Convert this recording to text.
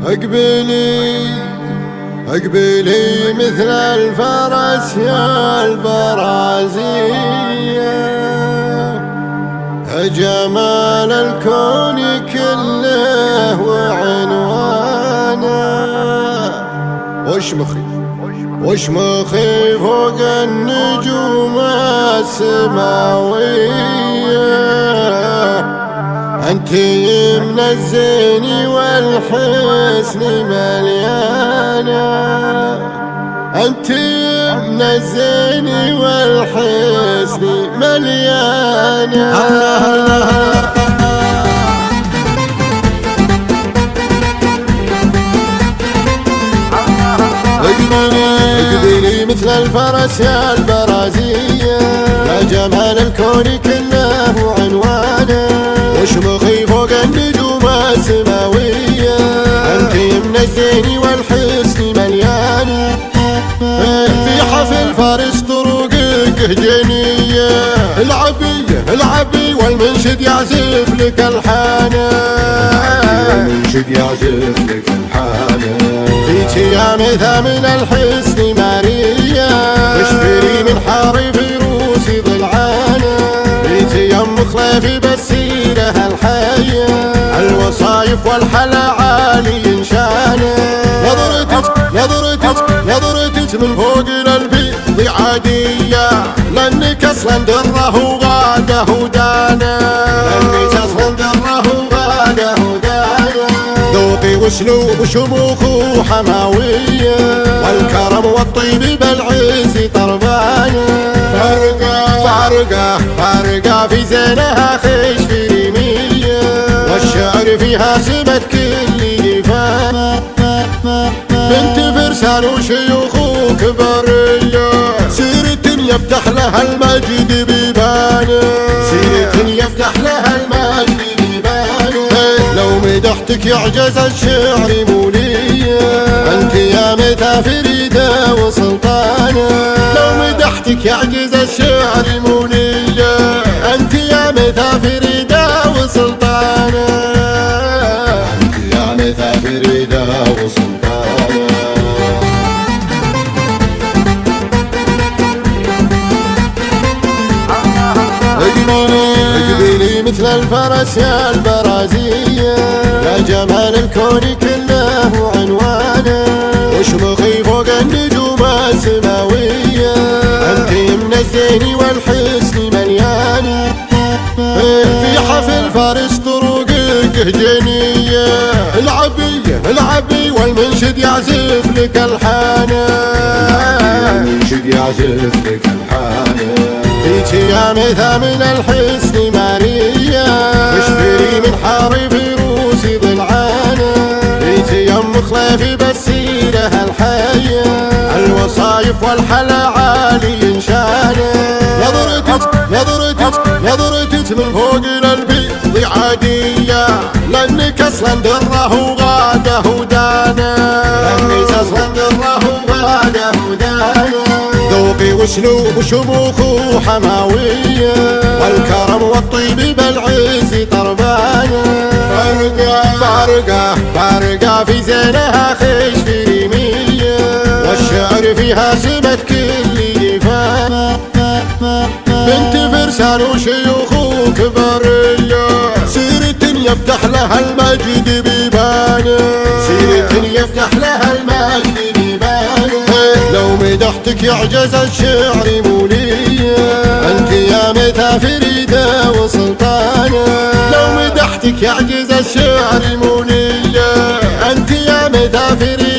اقبلي اقبلي مثل الفرس يا البرازية، جمال الكون كله وعنوانه، وشمخي فوق النجوم السماوية، انتي من الزين والحسن مليانة، انتي من الزين والحسن مليانة. الله الله اقبلي مثل الفرس يا البرازية، يا جمال الكون كله وعنوانه، وشمخي فوق النجوم السماوية، انتي من الزين والحسن مليانة، في حفل فارس طرقك هجينية، العبي والمنشد يعزف لك الحانة، والمنشد يعزف لك الحانة، فيك يا مثامن الحسن مارية، اشفري من حار فيروسي ضلعانة، فيك يا ام خليفي بالسيرة الحية، الوصايف والحلا عالي انشانة، نظرتك من فوق للبيض عادية، لانك اصلا دره وغاده ودانه، لانك اصلا دره وغاده ودانه، ذوقي واسلوب وشموخ وحماوية، والكرم والطيب بالعز طربانه، فارقة في زينها خش في ريمية، والشعر فيها سمت كل جفان، بنت فرسان وشيوخ وكبرية، سيرة يفتح لها المجد بيبانه، سيرة يفتح لها المجد بيبانه، لو مدحتك يعجز الشعر مولية، انت يا متى فريدة وسلطانة، لو مدحتك يعجز الشعر مولية، انت يا متى فريدة وسلطانة، انت يا متى فريدة وسلطانة. اقبلي مثل الفرس يا البرازية، يا جمال الكون كله وعنوانه، وشمخي فوق النجوم السماوية، انتي من الزين والحسن مليانة، في حفل فارس طرقك هجينية، العبي والمنشد يعزف لك الحانة، المنشد يعزف لك الحانة، فيك يا مثامن الحسن مارية، اشفري من حار فيروسي ضلعانة، فيك يا ام خليفي بالسيرة الحية، الوصايف والحلا عالي انشانة، نظرتك من فوق للبيض عادية، لانك اصلا دره وغاده ودانه، لانك اصلا دره وغاده ودانه، ذوقي واسلوب وشموخ وحماوية، والكرم والطيب بالعز طربانه، فارقة في زينها خش في ريمية، والشعر فيها سمت كل جفان، بنت فرسان وشيوخ وكبرية، سيرة يفتح لها المجد بيبانه، سيرة يفتح لها المجد بيبانه، لو مدحتك يعجز الشعر مولية، انت يا متى فريدة وسلطانة، لو مدحتك يعجز الشعر مولية، انت يا متى فريدة